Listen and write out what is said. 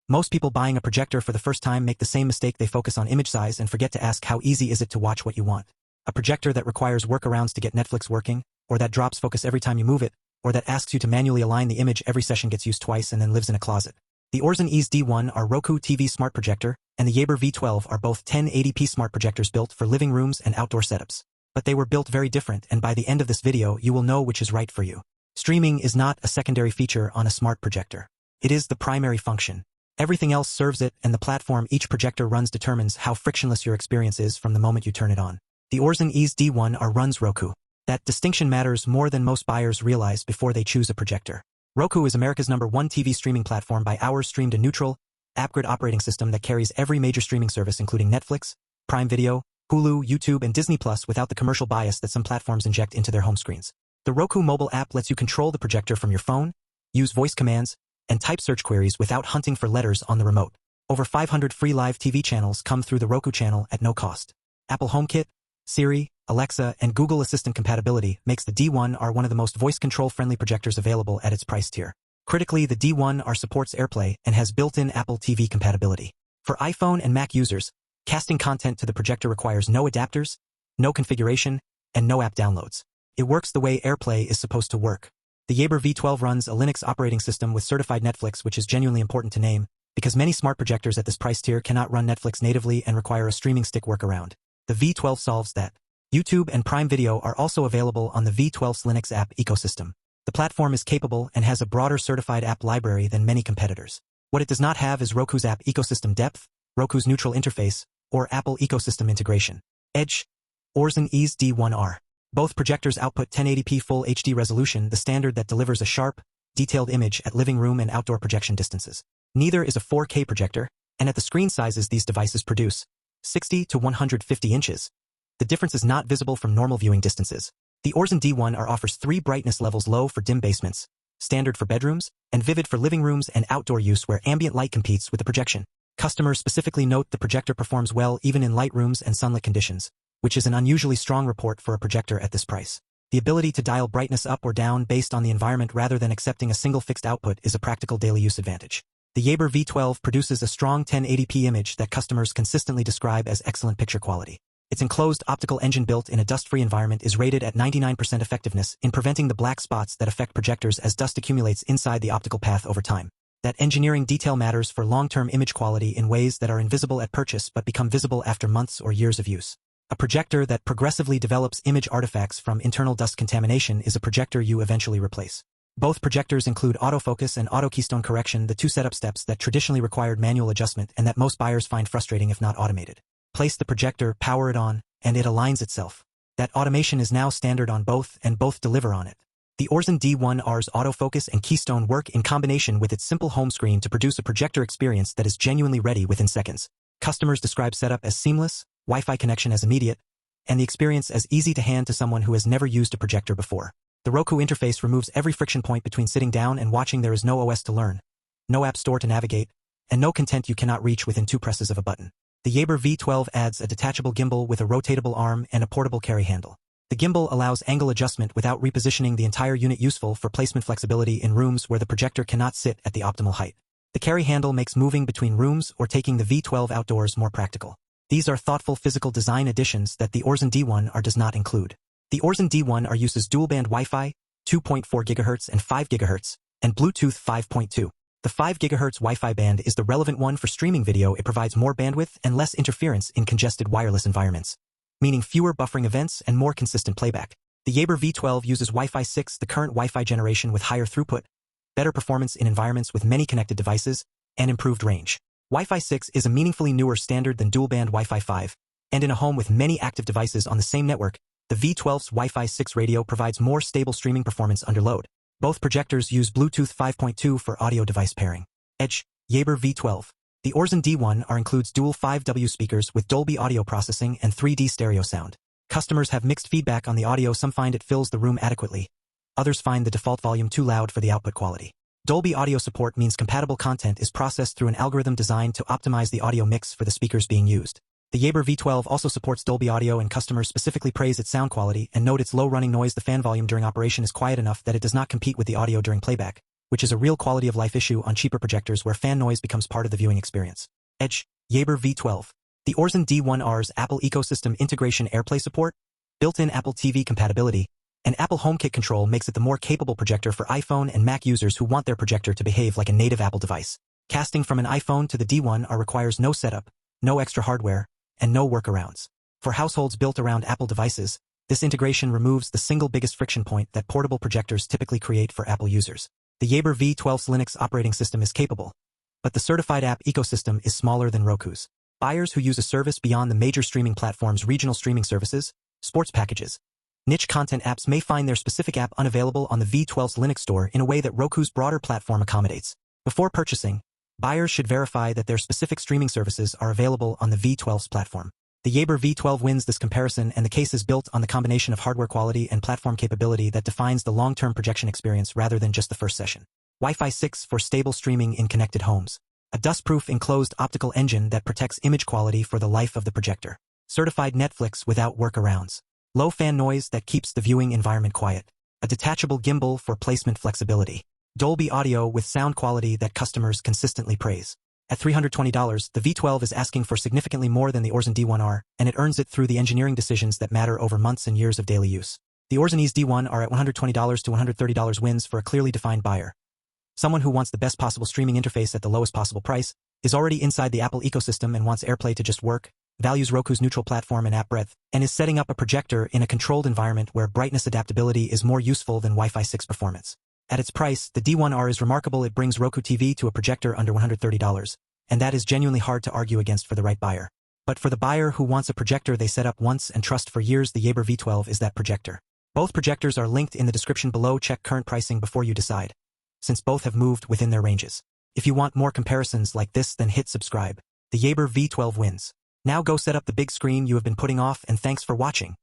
Most people buying a projector for the first time make the same mistake. They focus on image size and forget to ask how easy is it to watch what you want. A projector that requires workarounds to get Netflix working, or that drops focus every time you move it, or that asks you to manually align the image every session gets used twice and then lives in a closet. The Aurzen EAZZE D1R Roku TV smart projector and the Yaber V12 are both 1080p smart projectors built for living rooms and outdoor setups. But they were built very different, and by the end of this video you will know which is right for you. Streaming is not a secondary feature on a smart projector. It is the primary function. Everything else serves it, and the platform each projector runs determines how frictionless your experience is from the moment you turn it on. The Aurzen EAZZE D1R runs Roku. That distinction matters more than most buyers realize before they choose a projector. Roku is America's #1 TV streaming platform by hours streamed, a neutral, app-grid operating system that carries every major streaming service including Netflix, Prime Video, Hulu, YouTube, and Disney Plus without the commercial bias that some platforms inject into their home screens. The Roku mobile app lets you control the projector from your phone, use voice commands, and type search queries without hunting for letters on the remote. Over 500 free live TV channels come through the Roku channel at no cost. Apple HomeKit, Siri, Alexa, and Google Assistant compatibility makes the D1R one of the most voice control-friendly projectors available at its price tier. Critically, the D1R supports AirPlay and has built-in Apple TV compatibility. For iPhone and Mac users, casting content to the projector requires no adapters, no configuration, and no app downloads. It works the way AirPlay is supposed to work. The Yaber V12 runs a Linux operating system with certified Netflix, which is genuinely important to name, because many smart projectors at this price tier cannot run Netflix natively and require a streaming stick workaround. The V12 solves that. YouTube and Prime Video are also available on the V12's Linux app ecosystem. The platform is capable and has a broader certified app library than many competitors. What it does not have is Roku's app ecosystem depth, Roku's neutral interface, or Apple ecosystem integration. EAZZE EAZZE D1R. Both projectors output 1080p Full HD resolution, the standard that delivers a sharp, detailed image at living room and outdoor projection distances. Neither is a 4K projector, and at the screen sizes these devices produce, 60 to 150 inches. The difference is not visible from normal viewing distances. The Aurzen D1R offers 3 brightness levels: low for dim basements, standard for bedrooms, and vivid for living rooms and outdoor use where ambient light competes with the projection. Customers specifically note the projector performs well even in light rooms and sunlit conditions, which is an unusually strong report for a projector at this price. The ability to dial brightness up or down based on the environment rather than accepting a single fixed output is a practical daily use advantage. The Yaber V12 produces a strong 1080p image that customers consistently describe as excellent picture quality. Its enclosed optical engine built in a dust-free environment is rated at 99% effectiveness in preventing the black spots that affect projectors as dust accumulates inside the optical path over time. That engineering detail matters for long-term image quality in ways that are invisible at purchase but become visible after months or years of use. A projector that progressively develops image artifacts from internal dust contamination is a projector you eventually replace. Both projectors include autofocus and auto keystone correction, the 2 setup steps that traditionally required manual adjustment and that most buyers find frustrating if not automated. Place the projector, power it on, and it aligns itself. That automation is now standard on both, and both deliver on it. The Aurzen D1R's autofocus and keystone work in combination with its simple home screen to produce a projector experience that is genuinely ready within seconds. Customers describe setup as seamless, Wi-Fi connection as immediate, and the experience as easy to hand to someone who has never used a projector before. The Roku interface removes every friction point between sitting down and watching. There is no OS to learn, no app store to navigate, and no content you cannot reach within 2 presses of a button. The Yaber V12 adds a detachable gimbal with a rotatable arm and a portable carry handle. The gimbal allows angle adjustment without repositioning the entire unit, useful for placement flexibility in rooms where the projector cannot sit at the optimal height. The carry handle makes moving between rooms or taking the V12 outdoors more practical. These are thoughtful physical design additions that the Aurzen D1R does not include. The Aurzen D1R uses dual-band Wi-Fi, 2.4 GHz and 5 GHz, and Bluetooth 5.2. The 5 GHz Wi-Fi band is the relevant one for streaming video. It provides more bandwidth and less interference in congested wireless environments, meaning fewer buffering events and more consistent playback. The Yaber V12 uses Wi-Fi 6, the current Wi-Fi generation, with higher throughput, better performance in environments with many connected devices, and improved range. Wi-Fi 6 is a meaningfully newer standard than dual-band Wi-Fi 5, and in a home with many active devices on the same network, the V12's Wi-Fi 6 radio provides more stable streaming performance under load. Both projectors use Bluetooth 5.2 for audio device pairing. EAZZE Yaber V12. The Aurzen D1R includes dual 5W speakers with Dolby audio processing and 3D stereo sound. Customers have mixed feedback on the audio. Some find it fills the room adequately. Others find the default volume too loud for the output quality. Dolby audio support means compatible content is processed through an algorithm designed to optimize the audio mix for the speakers being used. The Yaber V12 also supports Dolby audio, and customers specifically praise its sound quality and note its low running noise. The fan volume during operation is quiet enough that it does not compete with the audio during playback, which is a real quality of life issue on cheaper projectors where fan noise becomes part of the viewing experience. Edge, Yaber V12. The Aurzen D1R's Apple ecosystem integration AirPlay support, built-in Apple TV compatibility, and Apple HomeKit control makes it the more capable projector for iPhone and Mac users who want their projector to behave like a native Apple device. Casting from an iPhone to the D1R requires no setup, no extra hardware, and no workarounds. For households built around Apple devices, this integration removes the single biggest friction point that portable projectors typically create for Apple users. The Yaber V12's Linux operating system is capable, but the certified app ecosystem is smaller than Roku's. Buyers who use a service beyond the major streaming platforms' regional streaming services, sports packages, niche content apps may find their specific app unavailable on the V12's Linux store in a way that Roku's broader platform accommodates. Before purchasing, buyers should verify that their specific streaming services are available on the V12's platform. The Yaber V12 wins this comparison, and the case is built on the combination of hardware quality and platform capability that defines the long-term projection experience rather than just the first session. Wi-Fi 6 for stable streaming in connected homes. A dust-proof enclosed optical engine that protects image quality for the life of the projector. Certified Netflix without workarounds. Low fan noise that keeps the viewing environment quiet. A detachable gimbal for placement flexibility. Dolby audio with sound quality that customers consistently praise. At $320, the V12 is asking for significantly more than the Aurzen D1R, and it earns it through the engineering decisions that matter over months and years of daily use. The Aurzen EAZZE D1R at $120 to $130 wins for a clearly defined buyer. Someone who wants the best possible streaming interface at the lowest possible price, is already inside the Apple ecosystem and wants AirPlay to just work, values Roku's neutral platform and app breadth, and is setting up a projector in a controlled environment where brightness adaptability is more useful than Wi-Fi 6 performance. At its price, the D1R is remarkable. It brings Roku TV to a projector under $130, and that is genuinely hard to argue against for the right buyer. But for the buyer who wants a projector they set up once and trust for years, the Yaber V12 is that projector. Both projectors are linked in the description below. Check current pricing before you decide, since both have moved within their ranges. If you want more comparisons like this, then hit subscribe. The Yaber V12 wins. Now go set up the big screen you have been putting off, and thanks for watching.